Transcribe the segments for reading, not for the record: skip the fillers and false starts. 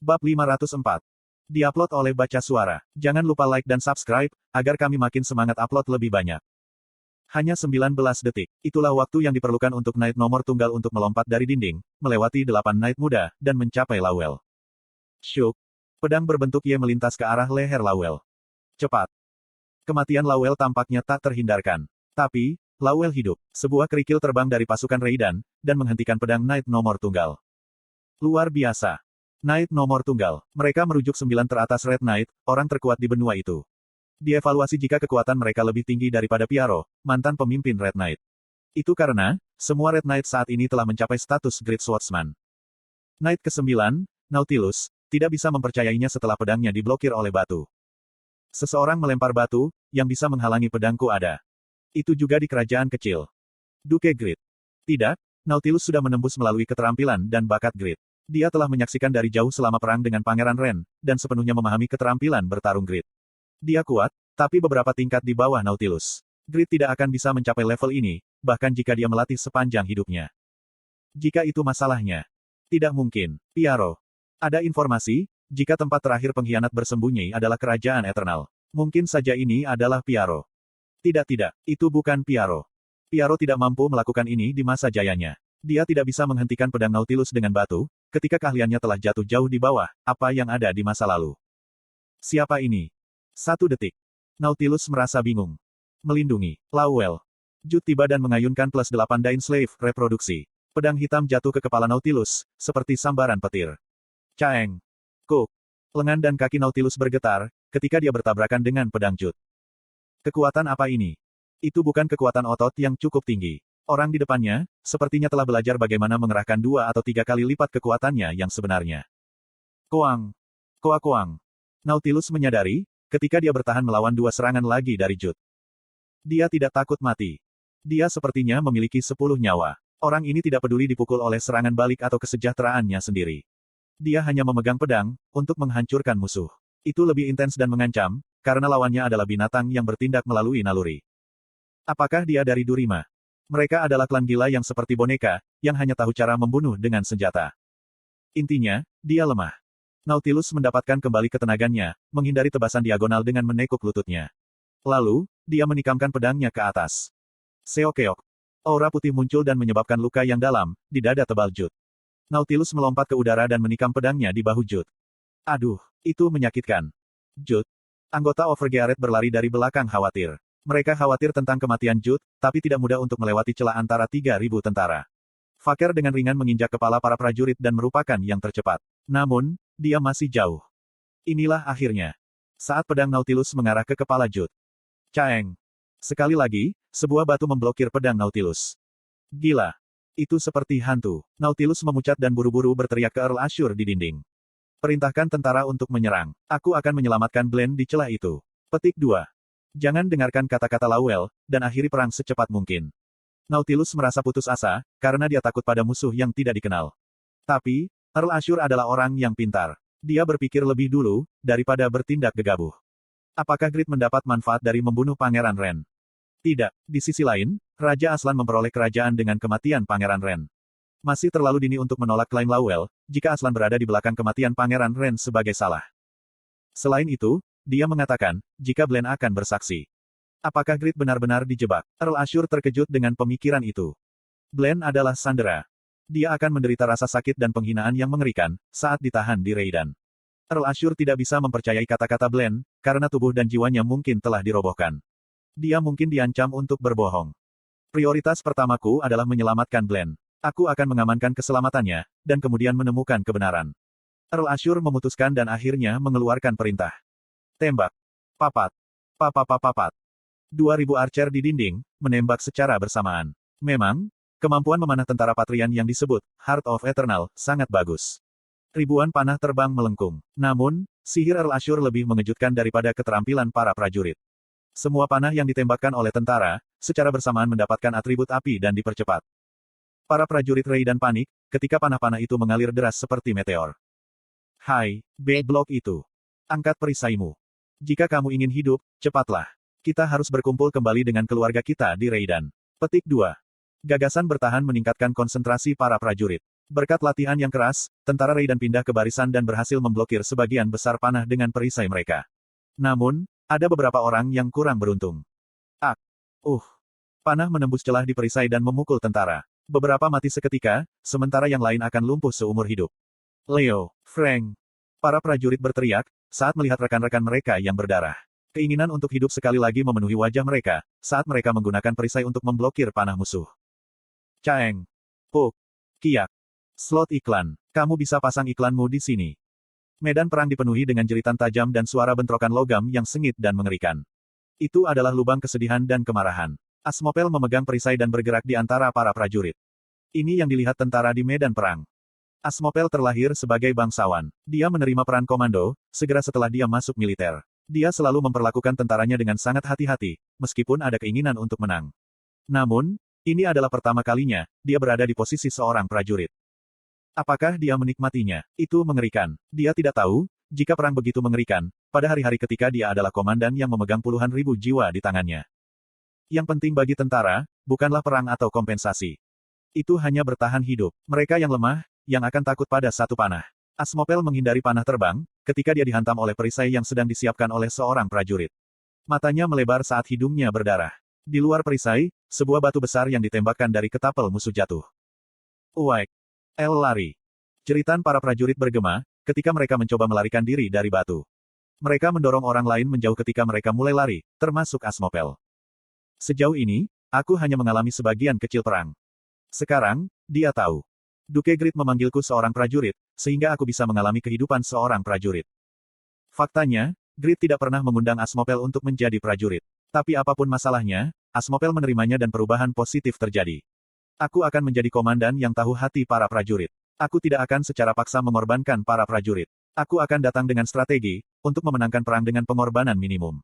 Bab 504. Diupload oleh Baca Suara. Jangan lupa like dan subscribe, agar kami makin semangat upload lebih banyak. Hanya 19 detik. Itulah waktu yang diperlukan untuk Knight nomor tunggal untuk melompat dari dinding, melewati 8 Knight muda, dan mencapai Lawel. Syuk. Pedang berbentuk Y melintas ke arah leher Lawel. Cepat. Kematian Lawel tampaknya tak terhindarkan. Tapi, Lawel hidup. Sebuah kerikil terbang dari pasukan Raiden, dan menghentikan pedang Knight nomor tunggal. Luar biasa. Knight nomor tunggal. Mereka merujuk 9 teratas Red Knight, orang terkuat di benua itu. Dievaluasi jika kekuatan mereka lebih tinggi daripada Pyaro, mantan pemimpin Red Knight. Itu karena, semua Red Knight saat ini telah mencapai status Great Swordsman. Knight ke-9, Nautilus, tidak bisa mempercayainya setelah pedangnya diblokir oleh batu. Seseorang melempar batu, yang bisa menghalangi pedangku ada. Itu juga di kerajaan kecil. Duke Grid. Tidak, Nautilus sudah menembus melalui keterampilan dan bakat Grid. Dia telah menyaksikan dari jauh selama perang dengan Pangeran Ren, dan sepenuhnya memahami keterampilan bertarung Grid. Dia kuat, tapi beberapa tingkat di bawah Nautilus. Grid tidak akan bisa mencapai level ini, bahkan jika dia melatih sepanjang hidupnya. Jika itu masalahnya. Tidak mungkin. Pyaro. Ada informasi, jika tempat terakhir pengkhianat bersembunyi adalah Kerajaan Eternal. Mungkin saja ini adalah Pyaro. Tidak, itu bukan Pyaro. Pyaro tidak mampu melakukan ini di masa jayanya. Dia tidak bisa menghentikan pedang Nautilus dengan batu, ketika keahliannya telah jatuh jauh di bawah, apa yang ada di masa lalu. Siapa ini? 1 detik. Nautilus merasa bingung. Melindungi. Lawel. Jut tiba dan mengayunkan +8 Dain Slave, reproduksi. Pedang hitam jatuh ke kepala Nautilus, seperti sambaran petir. Caeng. Kuk. Lengan dan kaki Nautilus bergetar, ketika dia bertabrakan dengan pedang Jut. Kekuatan apa ini? Itu bukan kekuatan otot yang cukup tinggi. Orang di depannya, sepertinya telah belajar bagaimana mengerahkan 2 atau 3 kali lipat kekuatannya yang sebenarnya. Koang. Koang. Nautilus menyadari, ketika dia bertahan melawan 2 serangan lagi dari Jut. Dia tidak takut mati. Dia sepertinya memiliki 10 nyawa. Orang ini tidak peduli dipukul oleh serangan balik atau kesejahteraannya sendiri. Dia hanya memegang pedang, untuk menghancurkan musuh. Itu lebih intens dan mengancam, karena lawannya adalah binatang yang bertindak melalui naluri. Apakah dia dari Durima? Mereka adalah klan gila yang seperti boneka, yang hanya tahu cara membunuh dengan senjata. Intinya, dia lemah. Nautilus mendapatkan kembali ketenagannya, menghindari tebasan diagonal dengan menekuk lututnya. Lalu, dia menikamkan pedangnya ke atas. Seok-keok. Aura putih muncul dan menyebabkan luka yang dalam, di dada tebal Jut. Nautilus melompat ke udara dan menikam pedangnya di bahu Jut. Aduh, itu menyakitkan. Jut. Anggota Overgearet berlari dari belakang khawatir. Mereka khawatir tentang kematian Jut, tapi tidak mudah untuk melewati celah antara 3.000 tentara. Faker dengan ringan menginjak kepala para prajurit dan merupakan yang tercepat. Namun, dia masih jauh. Inilah akhirnya. Saat pedang Nautilus mengarah ke kepala Jut. Caeng. Sekali lagi, sebuah batu memblokir pedang Nautilus. Gila. Itu seperti hantu. Nautilus memucat dan buru-buru berteriak ke Earl Ashur di dinding. Perintahkan tentara untuk menyerang. Aku akan menyelamatkan Glenn di celah itu. Petik 2. Jangan dengarkan kata-kata Lawel, dan akhiri perang secepat mungkin. Nautilus merasa putus asa, karena dia takut pada musuh yang tidak dikenal. Tapi, Earl Ashur adalah orang yang pintar. Dia berpikir lebih dulu, daripada bertindak gegabah. Apakah Grid mendapat manfaat dari membunuh Pangeran Ren? Tidak. Di sisi lain, Raja Aslan memperoleh kerajaan dengan kematian Pangeran Ren. Masih terlalu dini untuk menolak klaim Lawel, jika Aslan berada di belakang kematian Pangeran Ren sebagai salah. Selain itu, dia mengatakan, jika Glenn akan bersaksi. Apakah Grid benar-benar dijebak? Earl Ashur terkejut dengan pemikiran itu. Glenn adalah sandera. Dia akan menderita rasa sakit dan penghinaan yang mengerikan, saat ditahan di Raiden. Earl Ashur tidak bisa mempercayai kata-kata Glenn, karena tubuh dan jiwanya mungkin telah dirobohkan. Dia mungkin diancam untuk berbohong. Prioritas pertamaku adalah menyelamatkan Glenn. Aku akan mengamankan keselamatannya, dan kemudian menemukan kebenaran. Earl Ashur memutuskan dan akhirnya mengeluarkan perintah. Tembak. Papat. Papat. 2.000 archer di dinding, menembak secara bersamaan. Memang, kemampuan memanah tentara Patrian yang disebut Heart of Eternal sangat bagus. Ribuan panah terbang melengkung. Namun, sihir Earl Ashur lebih mengejutkan daripada keterampilan para prajurit. Semua panah yang ditembakkan oleh tentara, secara bersamaan mendapatkan atribut api dan dipercepat. Para prajurit Raiden panik, ketika panah-panah itu mengalir deras seperti meteor. Hai, B-Block itu. Angkat perisaimu. Jika kamu ingin hidup, cepatlah. Kita harus berkumpul kembali dengan keluarga kita di Raiden. Petik 2. Gagasan bertahan meningkatkan konsentrasi para prajurit. Berkat latihan yang keras, tentara Raiden pindah ke barisan dan berhasil memblokir sebagian besar panah dengan perisai mereka. Namun, ada beberapa orang yang kurang beruntung. Ak! Panah menembus celah di perisai dan memukul tentara. Beberapa mati seketika, sementara yang lain akan lumpuh seumur hidup. Leo, Frank. Para prajurit berteriak, saat melihat rekan-rekan mereka yang berdarah. Keinginan untuk hidup sekali lagi memenuhi wajah mereka, saat mereka menggunakan perisai untuk memblokir panah musuh. Caeng. Puk. Kiak. Slot iklan. Kamu bisa pasang iklanmu di sini. Medan perang dipenuhi dengan jeritan tajam dan suara bentrokan logam yang sengit dan mengerikan. Itu adalah lubang kesedihan dan kemarahan. Asmopel memegang perisai dan bergerak di antara para prajurit. Ini yang dilihat tentara di medan perang. Asmopel terlahir sebagai bangsawan. Dia menerima peran komando, segera setelah dia masuk militer. Dia selalu memperlakukan tentaranya dengan sangat hati-hati, meskipun ada keinginan untuk menang. Namun, ini adalah pertama kalinya, dia berada di posisi seorang prajurit. Apakah dia menikmatinya? Itu mengerikan. Dia tidak tahu, jika perang begitu mengerikan, pada hari-hari ketika dia adalah komandan yang memegang puluhan ribu jiwa di tangannya. Yang penting bagi tentara, bukanlah perang atau kompensasi. Itu hanya bertahan hidup. Mereka yang lemah, yang akan takut pada satu panah. Asmopel menghindari panah terbang, ketika dia dihantam oleh perisai yang sedang disiapkan oleh seorang prajurit. Matanya melebar saat hidungnya berdarah. Di luar perisai, sebuah batu besar yang ditembakkan dari ketapel musuh jatuh. Uwaik! El lari. Jeritan para prajurit bergema, ketika mereka mencoba melarikan diri dari batu. Mereka mendorong orang lain menjauh ketika mereka mulai lari, termasuk Asmopel. Sejauh ini, aku hanya mengalami sebagian kecil perang. Sekarang, dia tahu. Duke Grid memanggilku seorang prajurit, sehingga aku bisa mengalami kehidupan seorang prajurit. Faktanya, Grid tidak pernah mengundang Asmopel untuk menjadi prajurit. Tapi apapun masalahnya, Asmopel menerimanya dan perubahan positif terjadi. Aku akan menjadi komandan yang tahu hati para prajurit. Aku tidak akan secara paksa mengorbankan para prajurit. Aku akan datang dengan strategi, untuk memenangkan perang dengan pengorbanan minimum.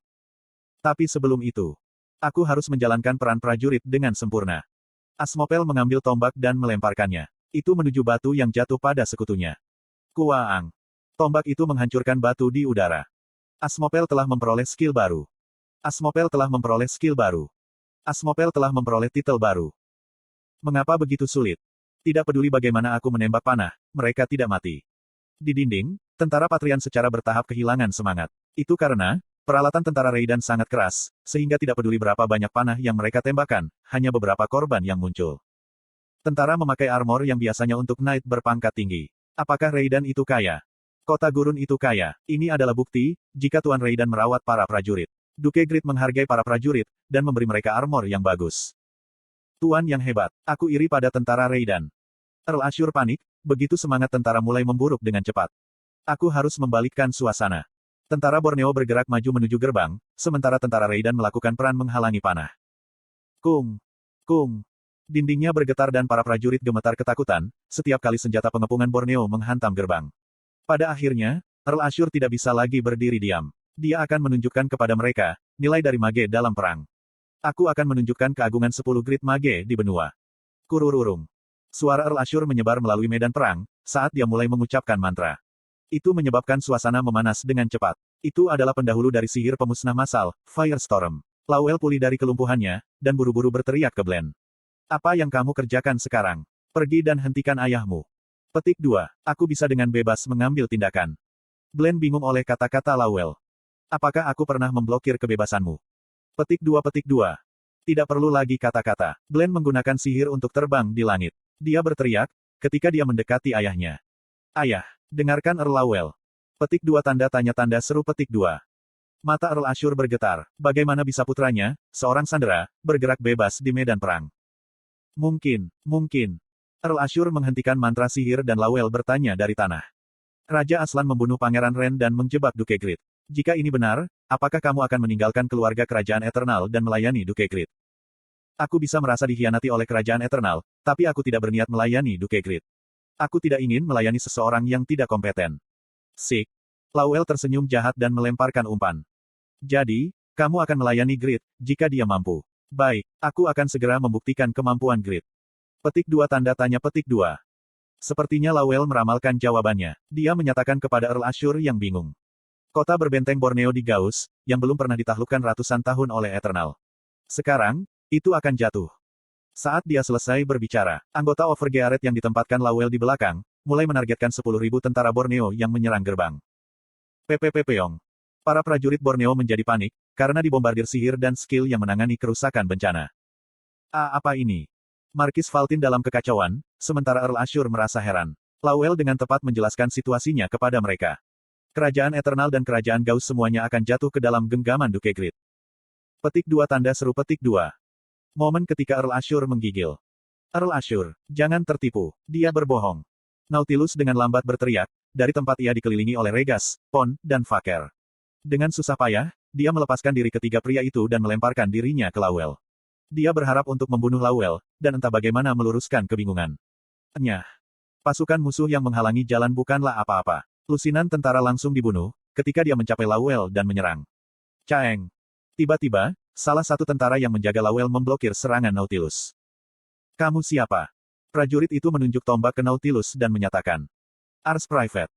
Tapi sebelum itu, aku harus menjalankan peran prajurit dengan sempurna. Asmopel mengambil tombak dan melemparkannya. Itu menuju batu yang jatuh pada sekutunya. Kuaang. Tombak itu menghancurkan batu di udara. Asmopel telah memperoleh skill baru. Asmopel telah memperoleh skill baru. Asmopel telah memperoleh titel baru. Mengapa begitu sulit? Tidak peduli bagaimana aku menembak panah, mereka tidak mati. Di dinding, tentara Patrian secara bertahap kehilangan semangat. Itu karena, peralatan tentara Raiden sangat keras, sehingga tidak peduli berapa banyak panah yang mereka tembakan, hanya beberapa korban yang muncul. Tentara memakai armor yang biasanya untuk knight berpangkat tinggi. Apakah Raiden itu kaya? Kota gurun itu kaya. Ini adalah bukti, jika Tuan Raiden merawat para prajurit. Duke Grid menghargai para prajurit, dan memberi mereka armor yang bagus. Tuan yang hebat, aku iri pada tentara Raiden. Earl Ashur panik, begitu semangat tentara mulai memburuk dengan cepat. Aku harus membalikkan suasana. Tentara Borneo bergerak maju menuju gerbang, sementara tentara Raiden melakukan peran menghalangi panah. Kung! Kung! Dindingnya bergetar dan para prajurit gemetar ketakutan, setiap kali senjata pengepungan Borneo menghantam gerbang. Pada akhirnya, Earl Ashur tidak bisa lagi berdiri diam. Dia akan menunjukkan kepada mereka, nilai dari mage dalam perang. Aku akan menunjukkan keagungan 10 grid mage di benua. Kurururung. Suara Earl Ashur menyebar melalui medan perang, saat dia mulai mengucapkan mantra. Itu menyebabkan suasana memanas dengan cepat. Itu adalah pendahulu dari sihir pemusnah massal, Firestorm. Lawel pulih dari kelumpuhannya, dan buru-buru berteriak ke Glenn. Apa yang kamu kerjakan sekarang? Pergi dan hentikan ayahmu. Petik 2. Aku bisa dengan bebas mengambil tindakan. Glenn bingung oleh kata-kata Lawel. Apakah aku pernah memblokir kebebasanmu? Petik 2. Tidak perlu lagi kata-kata. Glenn menggunakan sihir untuk terbang di langit. Dia berteriak, ketika dia mendekati ayahnya. Ayah, dengarkan Earl Lawel. Petik 2 tanda tanya tanda seru petik 2. Mata Earl Ashur bergetar. Bagaimana bisa putranya, seorang sandera, bergerak bebas di medan perang? Mungkin. Earl Ashur menghentikan mantra sihir dan Lawel bertanya dari tanah. Raja Aslan membunuh Pangeran Ren dan menjebak Duke Grid. Jika ini benar, apakah kamu akan meninggalkan keluarga kerajaan Eternal dan melayani Duke Grid? Aku bisa merasa dikhianati oleh kerajaan Eternal, tapi aku tidak berniat melayani Duke Grid. Aku tidak ingin melayani seseorang yang tidak kompeten. Sik. Lawel tersenyum jahat dan melemparkan umpan. Jadi, kamu akan melayani Grid, jika dia mampu. Baik, aku akan segera membuktikan kemampuan Grid. Petik 2 tanda tanya petik 2. Sepertinya Lawel meramalkan jawabannya. Dia menyatakan kepada Earl Ashur yang bingung. Kota berbenteng Borneo di Gauss, yang belum pernah ditaklukkan ratusan tahun oleh Eternal. Sekarang, itu akan jatuh. Saat dia selesai berbicara, anggota Overgearet yang ditempatkan Lawel di belakang, mulai menargetkan 10.000 tentara Borneo yang menyerang gerbang. Peong. Para prajurit Borneo menjadi panik, karena dibombardir sihir dan skill yang menangani kerusakan bencana. Apa ini? Markis Valtin dalam kekacauan, sementara Earl Ashur merasa heran. Lawel dengan tepat menjelaskan situasinya kepada mereka. Kerajaan Eternal dan Kerajaan Gauss semuanya akan jatuh ke dalam genggaman Duke Grid. Petik 2 tanda seru petik 2. Momen ketika Earl Ashur menggigil. Earl Ashur, jangan tertipu, dia berbohong. Nautilus dengan lambat berteriak, dari tempat ia dikelilingi oleh Regas, Pon, dan Faker. Dengan susah payah, dia melepaskan diri ketiga pria itu dan melemparkan dirinya ke Lawel. Dia berharap untuk membunuh Lawel, dan entah bagaimana meluruskan kebingungan. Nyah. Pasukan musuh yang menghalangi jalan bukanlah apa-apa. Lusinan tentara langsung dibunuh, ketika dia mencapai Lawel dan menyerang. Caeng. Tiba-tiba, salah satu tentara yang menjaga Lawel memblokir serangan Nautilus. Kamu siapa? Prajurit itu menunjuk tombak ke Nautilus dan menyatakan. Ars Private.